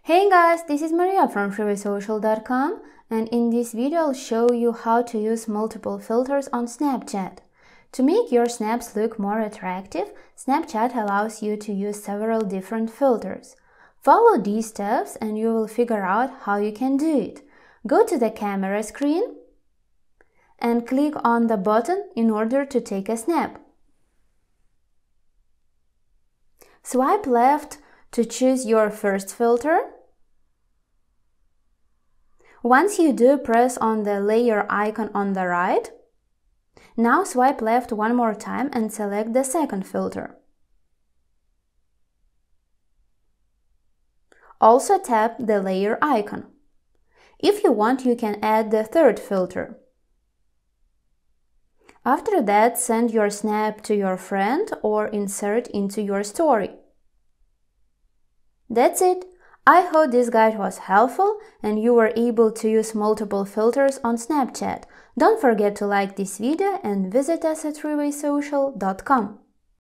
Hey guys, this is Maria from freewaysocial.com, and in this video I'll show you how to use multiple filters on Snapchat. To make your snaps look more attractive, Snapchat allows you to use several different filters. Follow these steps and you will figure out how you can do it. Go to the camera screen and click on the button in order to take a snap. Swipe left to choose your first filter. Once you do, press on the layer icon on the right. Now swipe left one more time and select the second filter. Also tap the layer icon. If you want, you can add the third filter. After that, send your snap to your friend or insert into your story. That's it! I hope this guide was helpful and you were able to use multiple filters on Snapchat. Don't forget to like this video and visit us at freewaysocial.com.